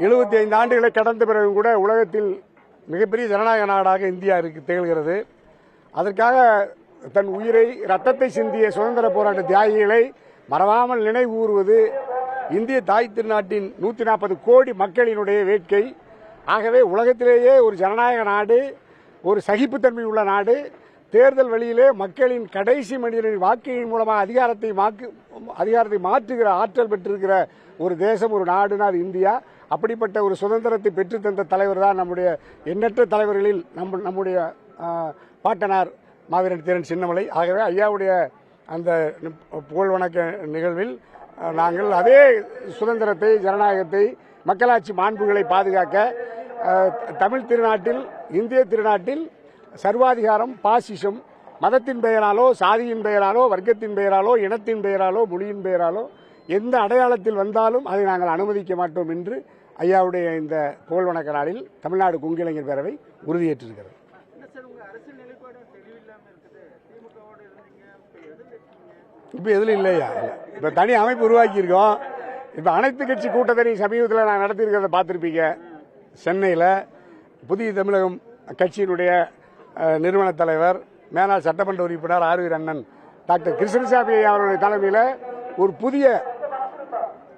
75 ஆண்டுகளை கடந்த பிறகு கூட உலகத்தில் மிகப்பெரிய ஜனநாயக நாடாக இந்தியா திகழ்கிறது. அதற்காக தன் உயிரை ரத்தத்தை சிந்திய சுதந்திர போராட்ட தியாகிகளை மறவாமல் நினைவு கூறுவது இந்திய தாய் திருநாட்டின் 140 கோடி மக்களினுடைய வேட்கை. ஆகவே உலகத்திலேயே ஒரு ஜனநாயக நாடு, ஒரு சகிப்புத்தன்மை உள்ள நாடு, தேர்தல் வழியிலே மக்களின் கடைசி மனிதனின் வாக்கின் மூலமாக அதிகாரத்தை மாற்றுகிற ஆற்றல் பெற்றிருக்கிற ஒரு தேசம், ஒரு நாடுனா அது இந்தியா. அப்படிப்பட்ட ஒரு சுதந்திரத்தை பெற்றுத்தந்த தலைவர் தான் நம்முடைய எண்ணற்ற தலைவர்களில் நம்முடைய பாட்டனார் மாவீரன் தீரன் சின்னமலை. ஆகவே ஐயாவுடைய அந்த புகழ் வணக்க நிகழ்வில் நாங்கள் அதே சுதந்திரத்தை, ஜனநாயகத்தை, மக்களாட்சி மாண்புகளை பாதுகாக்க தமிழ் திருநாட்டில், இந்திய திருநாட்டில் சர்வாதிகாரம், பாசிசம், மதத்தின் பெயராலோ, சாதியின் பெயராலோ, வர்க்கத்தின் பெயராலோ, இனத்தின் பெயராலோ, மொழியின் பெயராலோ எந்த அடையாளத்தில் வந்தாலும் அதை நாங்கள் அனுமதிக்க மாட்டோம் என்று ஐயாவுடைய இந்த புகழ் வணக்க நாளில் தமிழ்நாடு கொங்கிளைஞர் பேரவை உறுதியேற்றிருக்கிறது. இப்போ எதில் இல்லையா? இப்போ தனி அமைப்பு உருவாக்கியிருக்கோம். இப்போ அனைத்து கட்சி கூட்டத்தை சமீபத்தில் நான் நடத்தியிருக்கிறத பார்த்துருப்பீங்க. சென்னையில் புதிய தமிழகம் கட்சியினுடைய நிறுவன தலைவர், மேனாள் சட்டமன்ற உறுப்பினர் ஆர்வீர் அண்ணன் டாக்டர் கிருஷ்ணசாமி அவருடைய தலைமையில் ஒரு புதிய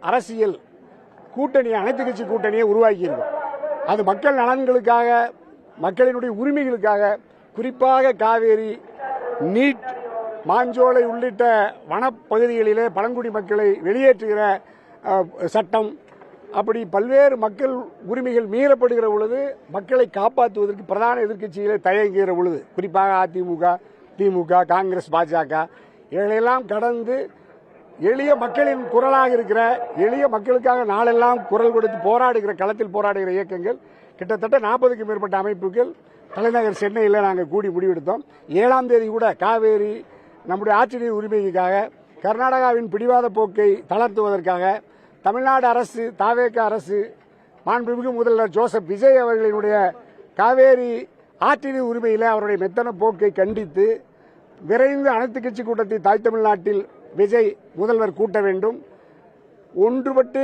அரசியல் கூட்டணி, அனைத்து கட்சி கூட்டணியை உருவாக்கியிருக்கோம். அது மக்கள் நலன்களுக்காக, மக்களினுடைய உரிமைகளுக்காக, குறிப்பாக காவேரி, நீட், மாஞ்சோலை உள்ளிட்ட வனப்பகுதிகளிலே பழங்குடி மக்களை வெளியேற்றுகிற சட்டம், அப்படி பல்வேறு மக்கள் உரிமைகள் மீறப்படுகிற பொழுது மக்களை காப்பாற்றுவதற்கு பிரதான எதிர்க்கட்சிகளை தயங்குகிற பொழுது, குறிப்பாக அதிமுக, திமுக, காங்கிரஸ், பாஜக இவைகளெல்லாம் கடந்து எளிய மக்களின் குரலாக இருக்கிற, எளிய மக்களுக்காக நாளெல்லாம் குரல் கொடுத்து போராடுகிற, களத்தில் போராடுகிற இயக்கங்கள் கிட்டத்தட்ட 40க்கும் மேற்பட்ட அமைப்புகள் தலைநகர் சென்னையில் நாங்கள் கூடி முடிவெடுத்தோம். 7ஆம் தேதி கூட காவேரி, நம்முடைய ஆட்சி நீர் உரிமைக்காக, கர்நாடகாவின் பிடிவாத போக்கை தளர்த்துவதற்காக தமிழ்நாடு அரசு, தாவேக அரசு, மாண்புமிகு முதல்வர் ஜோசப் விஜய் அவர்களினுடைய காவேரி ஆட்சி நீர் உரிமையில் அவருடைய மெத்தன போக்கை கண்டித்து விரைந்து அனைத்து கட்சி கூட்டத்தை தாய் தமிழ்நாட்டில் விஜய் முதல்வர் கூட்ட வேண்டும். ஒன்றுபட்டு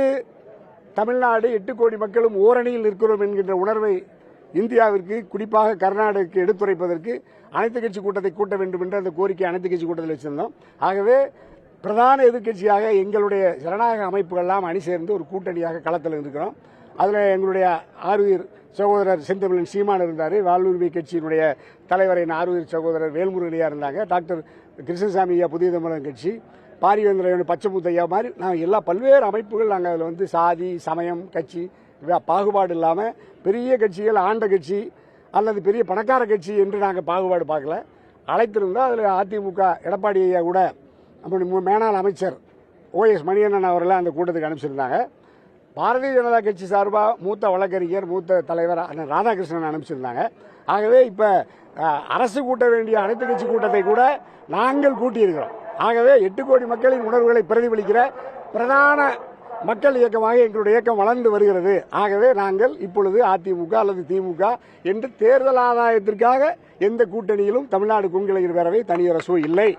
தமிழ்நாடு 8 கோடி மக்களும் ஓரணியில் இருக்கிறோம் என்கின்ற உணர்வை இந்தியாவிற்கு, குறிப்பாக கர்நாடகாவுக்கு எடுத்துரைப்பதற்கு அனைத்து கட்சி கூட்டத்தை கூட்ட வேண்டும் என்று அந்த கோரிக்கை அனைத்து கட்சி கூட்டத்தில் வச்சிருந்தோம். ஆகவே பிரதான எதிர்க்கட்சியாக எங்களுடைய ஜனநாயக அமைப்புகள்லாம் அணி சேர்ந்து ஒரு கூட்டணியாக களத்தில் இருக்கிறோம். அதில் எங்களுடைய ஆர்வீர் சகோதரர் செந்தமிழன் சீமான் இருந்தார், வாழ்வுரிமை கட்சியினுடைய தலைவர் ஆர்வீர் சகோதரர் வேல்முருகனையா இருந்தாங்க, டாக்டர் கிருஷ்ணசாமி ஐயா புதிய தமிழகம் கட்சி, பாரிவேந்திர பச்சைமுத்தையா மாதிரி நாங்கள் எல்லா பல்வேறு அமைப்புகள் நாங்கள் அதில் வந்து சாதி, சமயம், கட்சி பாகுபாடு இல்லாமல் பெரிய கட்சிகள், ஆண்ட கட்சி அல்லது பெரிய பணக்கார கட்சி என்று நாங்கள் பாகுபாடு பார்க்கல, அழைத்திருந்தோம். அதில் அதிமுக எடப்பாடி ஐயா கூட நம்முடைய மேனாள் அமைச்சர் OS மணியண்ணன் அவர்களை அந்த கூட்டத்துக்கு அனுப்பிச்சிருந்தாங்க. பாரதிய ஜனதா கட்சி சார்பாக மூத்த வழக்கறிஞர், மூத்த தலைவர் அண்ணன் ராதாகிருஷ்ணன் அனுப்பிச்சிருந்தாங்க. ஆகவே இப்போ அரசு கூட்ட வேண்டிய அனைத்து கட்சி கூட்டத்தை கூட நாங்கள் கூட்டியிருக்கிறோம். ஆகவே 8 கோடி மக்களின் உணர்வுகளை பிரதிபலிக்கிற பிரதான மக்கள் இயக்கமாக எங்களுடைய இயக்கம் வளர்ந்து வருகிறது. ஆகவே நாங்கள் இப்பொழுது அதிமுக அல்லது திமுக என்று தேர்தல் ஆதாயத்திற்காக எந்த கூட்டணியிலும் தமிழ்நாடு கொங்கிளைஞர் பேரவை தனியரசு இல்லை.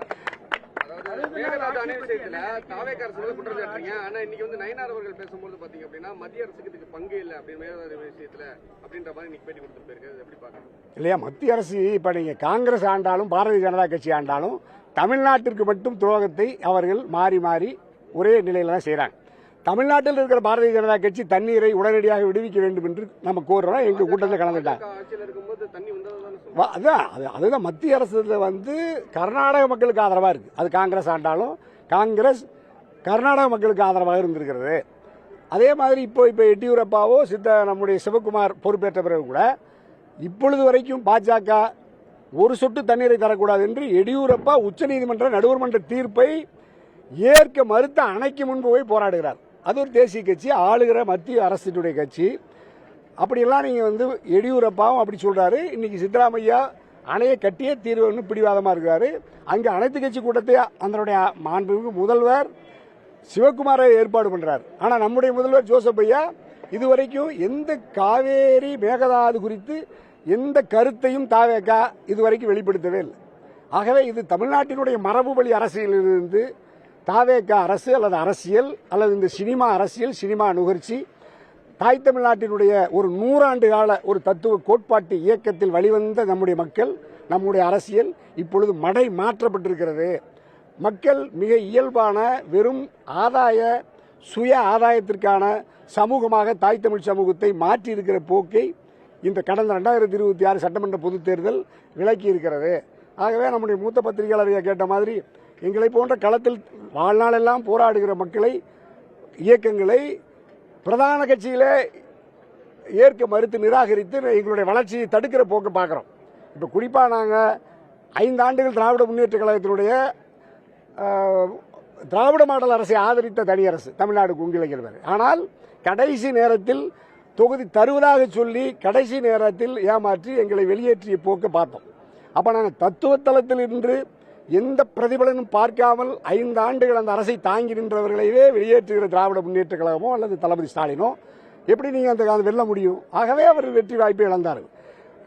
இல்லையா, மத்திய அரசு இப்ப நீங்க காங்கிரஸ் ஆண்டாலும் பாரதிய ஜனதா கட்சி ஆண்டாலும் தமிழ்நாட்டிற்கு மட்டும் துரோகத்தை அவர்கள் மாறி மாறி ஒரே நிலையில தான் செய்யறாங்க. தமிழ்நாட்டில் இருக்கிற பாரதிய ஜனதா கட்சி தண்ணீரை உடனடியாக விடுவிக்க வேண்டும் என்று நம்ம கோர்றோம். எங்க கூட்டத்தில் கலந்துட்டாங்க. அதுதான் மத்திய அரசு வந்து கர்நாடக மக்களுக்கு ஆதரவா இருக்கு. அது காங்கிரஸ் ஆண்டாலும் காங்கிரஸ் கர்நாடக மக்களுக்கு ஆதரவாக இருந்திருக்கிறது. அதே மாதிரி இப்போ எடியூரப்பாவோ நம்முடைய சிவகுமார் பொறுப்பேற்ற பிறகு கூட இப்பொழுது வரைக்கும் பாஜக ஒரு சொட்டு தண்ணீரை தரக்கூடாது என்று எடியூரப்பா உச்சநீதிமன்ற நடுவர் மன்ற தீர்ப்பை ஏற்க மறுத்த அணைக்கு முன்பு போய் போராடுகிறார். அது ஒரு தேசிய கட்சி, ஆளுகிற மத்திய அரசினுடைய கட்சி. அப்படியெல்லாம் நீங்க வந்து எடியூரப்பாவும் அப்படி சொல்றாரு. இன்னைக்கு சித்தராமையா அணையை கட்டியே தீர்வுன்னு பிடிவாதமா இருக்கிறாரு. அங்க அனைத்து கட்சி கூட்டத்தை அதனுடைய மாண்புமிகு முதல்வர் சிவகுமாரை ஏற்பாடு பண்றாரு. ஆனா நம்முடைய முதல்வர் ஜோசப் ஐயா இதுவரைக்கும் எந்த காவேரி மேகதாது குறித்து எந்த கருத்தையும் தாவேகா இதுவரைக்கும் வெளிப்படுத்தவே இல்லை. ஆகவே இது தமிழ்நாட்டினுடைய மரபு வழி அரசியலிலிருந்து தாவேகா அரசு அல்லது அரசியல் அல்லது இந்த சினிமா அரசியல், சினிமா நுகர்ச்சி, தாய் தமிழ்நாட்டினுடைய ஒரு 100 ஆண்டு கால ஒரு தத்துவ கோட்பாட்டு இயக்கத்தில் வழிவந்த நம்முடைய மக்கள், நம்முடைய அரசியல் இப்பொழுது மடை மாற்றப்பட்டிருக்கிறது. மக்கள் மிக இயல்பான வெறும் சுய ஆதாயத்திற்கான சமூகமாக தாய் தமிழ் சமூகத்தை மாற்றி இருக்கிற போக்கை இந்த கடந்த 2026 சட்டமன்ற பொதுத் தேர்தல் விளக்கி இருக்கிறது. ஆகவே நம்முடைய மூத்த பத்திரிகையாளர் கேட்ட மாதிரி எங்களை போன்ற களத்தில் வாழ்நாளெல்லாம் போராடுகிற மக்களை, இயக்கங்களை பிரதான கட்சியிலே ஏற்க மறுத்து நிராகரித்து எங்களுடைய வளர்ச்சியை தடுக்கிற போக்கு பார்க்குறோம். இப்போ குறிப்பாக நாங்கள் 5 ஆண்டுகள் திராவிட முன்னேற்ற கழகத்தினுடைய திராவிட மாடல் அரசை ஆதரித்த தனி அரசு தமிழ்நாடு கொங்கிளைஞர். ஆனால் கடைசி நேரத்தில் தொகுதி தருவதாக சொல்லி கடைசி நேரத்தில் ஏமாற்றி எங்களை வெளியேற்றிய போக்கு பார்த்தோம். அப்போ நாங்கள் தத்துவத்தளத்தில் இன்று எந்த பிரதிபலனும் பார்க்காமல் 5 ஆண்டுகள் அந்த அரசை தாங்கி நின்றவர்களையே வெளியேற்றுகிற திராவிட முன்னேற்ற கழகமோ அல்லது தளபதி ஸ்டாலினோ எப்படி நீங்கள் அந்த வெல்ல முடியும்? ஆகவே அவர் வெற்றி வாய்ப்பை இழந்தார்கள்.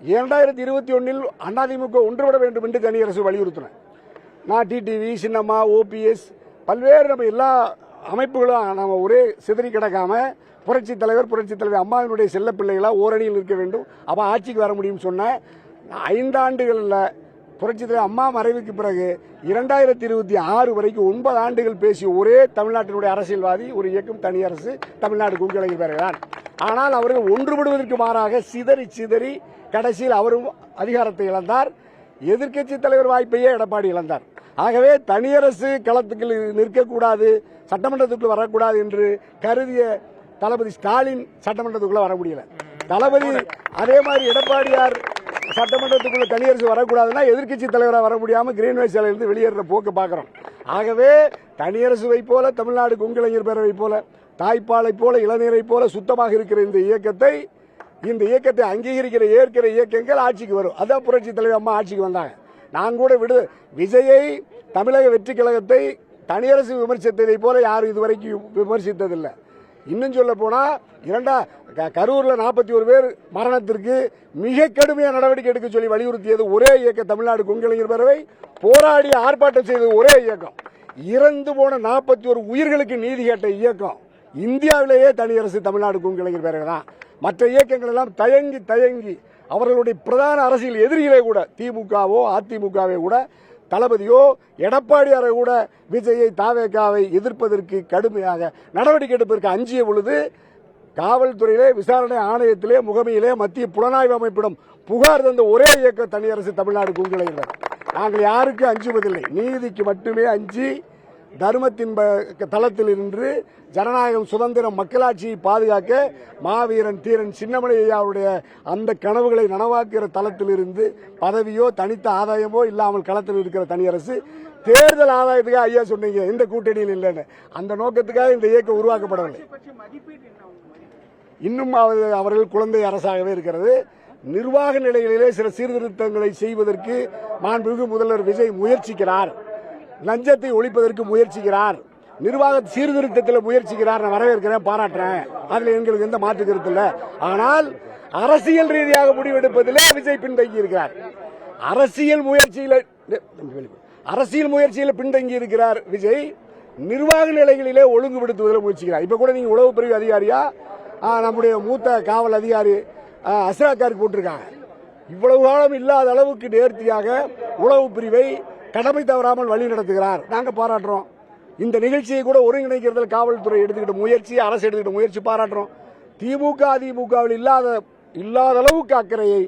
2021 அதிமுக ஒன்றுபட வேண்டும் என்று தனி அரசு வலியுறுத்தினேன். நான் டிடிவி, சின்னம்மா, ஓபிஎஸ் பல்வேறு நம்ம எல்லா அமைப்புகளும் நம்ம ஒரே சிதறி கிடக்காம புரட்சி தலைவர் அம்மாவினுடைய செல்ல பிள்ளைகளா ஓரணியில் இருக்க வேண்டும், அப்போ ஆட்சிக்கு வர முடியும் சொன்ன 5 ஆண்டுகளில் புரட்சி தலைவர் அம்மா மறைவுக்கு பிறகு 2026 வரைக்கும் 9 ஆண்டுகள் பேசிய ஒரே தமிழ்நாட்டினுடைய அரசியல்வாதி ஒரு இயக்கம் தனி அரசு தமிழ்நாடு கொங்கிளைஞர் பேரவைதான். ஆனால் அவர்கள் ஒன்றுபடுவதற்கு மாறாக சிதறி கடைசியில் அவரும் அதிகாரத்தை இழந்தார். எதிர்க்கட்சி தலைவர் வாய்ப்பையே எடப்பாடி இழந்தார். ஆகவே தனியரசு களத்துக்கு நிற்கக்கூடாது, சட்டமன்றத்துக்குள்ள வரக்கூடாது என்று கருதிய தளபதி ஸ்டாலின் சட்டமன்றத்துக்குள்ள வர முடியல. தளபதி அதே மாதிரி எடப்பாடியார் சட்டமன்றத்துக்குள்ள தனியரசு வரக்கூடாதுன்னா எதிர்க்கட்சி தலைவராக வர முடியாம கிரீன்வேஸ் சாலையிலிருந்து வெளியேற போக்கு பார்க்கிறோம். ஆகவே தனியரசுவை போல தமிழ்நாடு கொங்கிளைஞர் பேரவை போல தாய்ப்பாலை போல இளைஞரை போல சுத்தமாக இருக்கிற இந்த இயக்கத்தை அங்கீகரிக்கிற ஏற்கிற இயக்கங்கள் ஆட்சிக்கு வரும். அதான் புரட்சி தலைவர் அம்மா ஆட்சிக்கு வந்தாங்க. நான் கூட விஜயை தமிழக வெற்றி கழகத்தை தனியரசு விமர்சித்ததை போல யாரும் இதுவரைக்கும் விமர்சித்ததில்லை. இன்னும் சொல்ல போனா கரூர்ல 41 பேர் மரணத்திற்கு மிக கடுமையான நடவடிக்கை எடுக்க சொல்லி வலியுறுத்தியது ஒரே இயக்கம் தமிழ்நாடு கொங்கிளைஞர் பேரவை. போராடி ஆர்ப்பாட்டம் செய்தது ஒரே இயக்கம். இறந்து போன 41 உயிர்களுக்கு நீதி கேட்ட இயக்கம் இந்தியாவிலேயே தனியரசு தமிழ்நாடு கொங்கிளைஞர் பேரவை தான். மற்ற இயக்கங்கள் எல்லாம் தயங்கி அவர்களுடைய பிரதான அரசியல் எதிரிகளே கூட திமுகவோ அதிமுகவை கூட தளபதியோ எடப்பாடியாரை கூட விஜயை தாவேகாவை எதிர்ப்பதற்கு கடுமையாக நடவடிக்கை எடுப்பதற்கு அஞ்சிய பொழுது காவல்துறையிலே விசாரணை ஆணையத்திலே முகமையிலே மத்திய புலனாய்வு அமைப்பிடம் புகார் தந்த ஒரே இயக்கம் தனியரசு தமிழ்நாடு கொங்கிளைஞர். நாங்கள் யாருக்கும் அஞ்சுவதில்லை, நீதிக்கு மட்டுமே அஞ்சி தர்மத்தின் தளத்தில் இருந்து ஜனநாயகம், சுதந்திரம், மக்களாட்சியை பாதுகாக்க மாவீரன் தீரன் சின்னமலை ஐயாவுடைய அந்த கனவுகளை நனவாக்குகிற தளத்தில் இருந்து பதவியோ தனித்த ஆதாயமோ இல்லாமல் களத்தில் இருக்கிற தனியரசு தேர்தல் ஆதாயத்துக்காக ஐயா சொன்னீங்க இந்த கூட்டணியில் இல்லைன்னு, அந்த நோக்கத்துக்காக இந்த இயக்கம் உருவாக்கப்படவில்லை. இன்னும் அவர்கள் குழந்தை அரசாகவே இருக்கிறது. நிர்வாக நிலைகளிலே சில சீர்திருத்தங்களை செய்வதற்கு மாண்புமிகு முதல்வர் விஜய் முயற்சிக்கிறார். லஞ்சத்தை ஒழிப்பதற்கு முயற்சிக்கிறார். நிர்வாக சீர்திருத்தத்தில் முயற்சிக்கிறார். நான் வரவேற்கிறேன், பாராட்டுறேன். அதில் எங்களுக்கு எந்த மாற்று கருத்து இல்லை. ஆனால் அரசியல் ரீதியாக முடிவெடுப்பதிலே விஜய் பின்தங்கி இருக்கிறார். அரசியல் முயற்சியில் பின்தங்கி இருக்கிறார் விஜய். நிர்வாக நிலைகளிலே ஒழுங்குபடுத்துவதில் முயற்சிக்கிறார். இப்ப கூட நீங்க உளவு பிரிவு அதிகாரியா நம்முடைய மூத்த காவல் அதிகாரி அஸ்ராக்காருக்கு போட்டிருக்காங்க. இவ்வளவு காலம் இல்லாத அளவுக்கு நேர்த்தியாக உளவு பிரிவை கடமை தவறாமல் வழி நடத்துகிறார். நாங்க பாராட்டுறோம். இந்த நிகழ்ச்சியை கூட ஒருங்கிணைக்கிறதில் காவல்துறை எடுத்துக்கிட்ட முயற்சி, அரசு எடுத்துக்கிட்ட முயற்சி பாராட்டுறோம். திமுக அதிமுகவில் இல்லாத அளவுக்கு அக்கறையை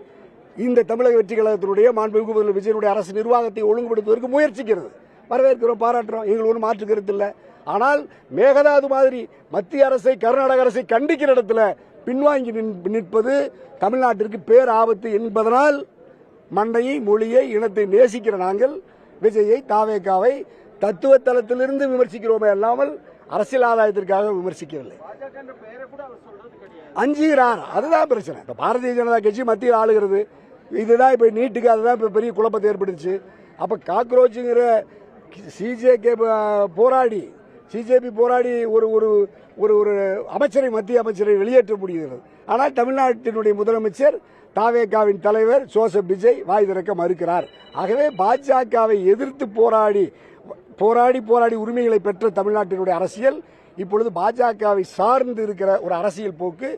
இந்த தமிழக வெற்றி கழகத்தினுடைய மாண்புமிகு முதல்வர் விஜயனுடைய அரசு நிர்வாகத்தை ஒழுங்குபடுத்துவதற்கு முயற்சிக்கிறது. வரவேற்கிறோம், பாராட்டுறோம். எங்களுக்கு ஒன்றும் மாற்று கருத்து இல்லை. ஆனால் மேகதாது மாதிரி மத்திய அரசை, கர்நாடக அரசை கண்டிக்கிற இடத்துல பின்வாங்கி நிற்பது தமிழ்நாட்டிற்கு பேர் ஆபத்து என்பதனால் மண்ணையை, மொழியை, இனத்தை நேசிக்கிற நாங்கள் விஜயை, தாவேகாவை தத்துவ தளத்திலிருந்து விமர்சிக்கிறோமே அல்லாமல் அரசியல் ஆதாயத்திற்காக விமர்சிக்கவில்லை. அஞ்சுகிறார், அதுதான் பிரச்சனை. இப்ப பாரதிய ஜனதா கட்சி மத்தியில் ஆளுகிறது. இதுதான் இப்ப நீட்டுக்கு அதுதான் இப்ப பெரிய குழப்பத்தை ஏற்படுச்சு. அப்ப காக்ரோச்சுங்கிற சிஜேபி போராடி ஒரு ஒரு அமைச்சரை, மத்திய அமைச்சரை வெளியேற்ற முடிகிறது. ஆனால் தமிழ்நாட்டினுடைய முதலமைச்சர் தாவேகாவின் தலைவர் ஜோசப் விஜய் வாய் திறக்க மறுக்கிறார். ஆகவே பாஜகவை எதிர்த்து போராடி உரிமைகளை பெற்ற தமிழ்நாட்டினுடைய அரசியல் இப்பொழுது பாஜகவை சார்ந்து இருக்கிற ஒரு அரசியல் போக்கு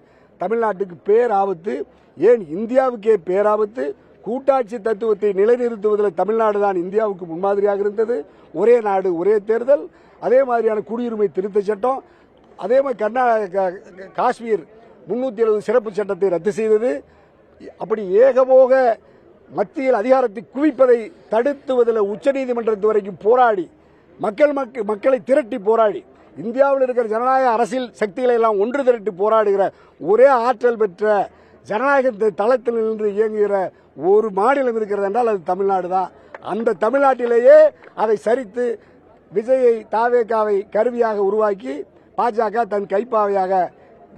தமிழ்நாட்டுக்கு பேராபத்து, ஏன் இந்தியாவுக்கே பேராபத்து. கூட்டாட்சி தத்துவத்தை நிலைநிறுத்துவதில் தமிழ்நாடு தான் இந்தியாவுக்கு முன்மாதிரியாக இருந்தது. ஒரே நாடு ஒரே தேர்தல், அதே மாதிரியான குடியுரிமை திருத்த சட்டம், அதே மாதிரி காஷ்மீர் 370 சிறப்பு சட்டத்தை ரத்து செய்தது. அப்படி ஏகபோக மத்தியில் அதிகாரத்தை குவிப்பதை தடுத்துவதில் உச்சநீதிமன்றத்து வரைக்கும் போராடி மக்களை திரட்டி போராடி இந்தியாவில் இருக்கிற ஜனநாயக அரசியல் சக்திகளை எல்லாம் ஒன்று திரட்டி போராடுகிற ஒரே ஆற்றல் பெற்ற ஜனநாயக தளத்தில் நின்று இயங்குகிற ஒரு மாநிலம் இருக்கிறது என்றால் அது தமிழ்நாடு தான். அந்த தமிழ்நாட்டிலேயே அதை சரித்து விஜயை தாவேகாவை கருவியாக உருவாக்கி பாஜக தன் கைப்பாவையாக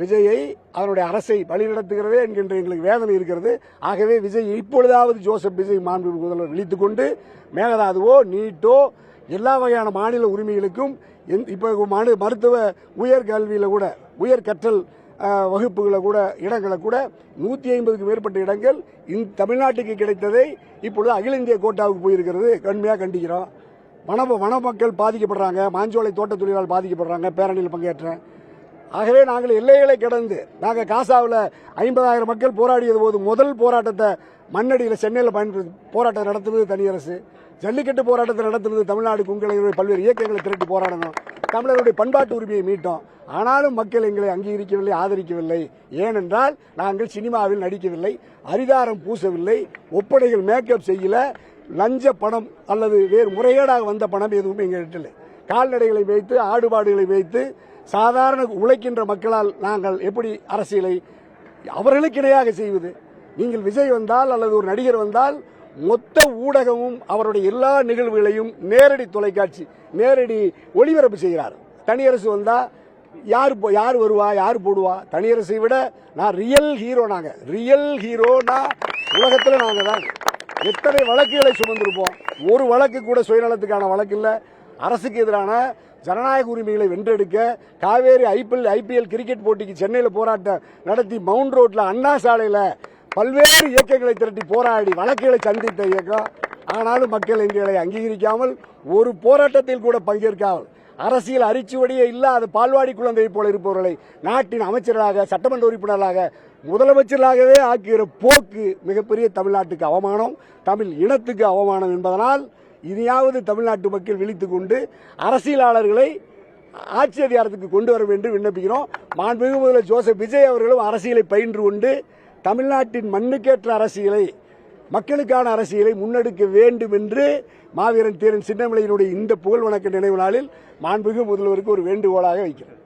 விஜயை அதனுடைய அரசை வழிநடத்துகிறதே என்கின்ற எங்களுக்கு வேதனை இருக்கிறது. ஆகவே விஜய் இப்பொழுதாவது ஜோசப் விஜய் மாண்பு முதல்வர் விழித்துக் கொண்டு மேகதாதுவோ நீட்டோ எல்லா வகையான மாநில உரிமைகளுக்கும் இப்போ மருத்துவ உயர்கல்வியில் கூட உயர் கற்றல் வகுப்புகளை கூட இடங்களை கூட 150க்கு மேற்பட்ட இடங்கள் தமிழ்நாட்டுக்கு கிடைத்ததை இப்பொழுது அகில இந்திய கோட்டாவுக்கு போயிருக்கிறது. கடுமையாக கண்டிக்கிறோம். வன மக்கள் பாதிக்கப்படுறாங்க, மாஞ்சோலை தோட்ட தொழிலாளர் பாதிக்கப்படுறாங்க. பேரணியில் பங்கேற்றேன். ஆகவே நாங்கள் எல்லைகளை கடந்து நாங்கள் காசாவில் 50,000 மக்கள் போராடியது போது முதல் போராட்டத்தை மண்ணடியில் சென்னையில் போராட்டம் நடத்துனது தனியரசு. ஜல்லிக்கட்டு போராட்டத்தை நடத்துனது தமிழ்நாடு குங்களையுடைய பல்வேறு இயக்கங்களை திரட்டி போராடணும். தமிழருடைய பண்பாட்டு உரிமையை மீட்டோம். ஆனாலும் மக்கள் எங்களை அங்கீகரிக்கவில்லை, ஆதரிக்கவில்லை. ஏனென்றால் நாங்கள் சினிமாவில் நடிக்கவில்லை, அரிதாரம் பூசவில்லை, ஒப்படைகள் மேக்கப் செய்யல, லஞ்ச பணம் அல்லது வேறு முறைகேடாக வந்த பணம் எதுவும் எங்கள்கிட்ட இல்லை. கால்நடைகளை வைத்து ஆடுபாடுகளை வைத்து சாதாரண உழைக்கின்ற மக்களால் நாங்கள் எப்படி அரசியலை அவர்களுக்கு இணையாக செய்வது? நீங்கள் விஜய் வந்தால் அல்லது ஒரு நடிகர் வந்தால் மொத்த ஊடகமும் அவருடைய எல்லா நிகழ்வுகளையும் நேரடி தொலைக்காட்சி நேரடி ஒளிபரப்பு செய்கிறார். தனியரசு வந்தா யார் வருவா, யார் போடுவா? தனியரசை விட நான் ரியல் ஹீரோ. நாங்க ரியல் ஹீரோனா உலகத்தில் நாங்க தான். எத்தனை வழக்குகளை சுமந்திருப்போம். ஒரு வழக்கு கூட சுயநலத்துக்கான வழக்கு இல்லை. அரசுக்கு எதிரான ஜனநாயக உரிமைகளை வென்றெடுக்க காவேரி ஐபிஎல் கிரிக்கெட் போட்டிக்கு சென்னையில் போராட்டம் நடத்தி மவுண்ட் ரோட்ல அண்ணா சாலையில் பல்வேறு இயக்கங்களை திரட்டி போராடி வழக்குகளை சந்தித்த இயக்கம். ஆனாலும் மக்கள் எங்களை அங்கீகரிக்காமல் ஒரு போராட்டத்தில் கூட பங்கேற்காமல் அரசியல் அரிச்சுவடியே இல்லாத பால்வாடி குழந்தையை போல இருப்பவர்களை நாட்டின் அமைச்சராக சட்டமன்ற உறுப்பினராக முதலமைச்சராகவே ஆக்குகிற போக்கு மிகப்பெரிய தமிழ்நாட்டுக்கு அவமானம், தமிழ் இனத்துக்கு அவமானம் என்பதனால் இனியாவது தமிழ்நாட்டு மக்கள் விழித்துக் கொண்டு அரசியலாளர்களை ஆட்சி அதிகாரத்துக்கு கொண்டு வர வேண்டும் விண்ணப்பிக்கிறோம். மாண்புமிகு முதல்வர் ஜோசப் விஜய் அவர்களும் அரசியலை பயின்று கொண்டு தமிழ்நாட்டின் மண்ணுக்கேற்ற அரசியலை, மக்களுக்கான அரசியலை முன்னெடுக்க வேண்டும் என்று மாவீரன் தீரன் சின்னமலையினுடைய இந்த புகழ் வணக்க நினைவு நாளில் மாண்புமிகு முதல்வருக்கு ஒரு வேண்டுகோளாக வைக்கிறேன்.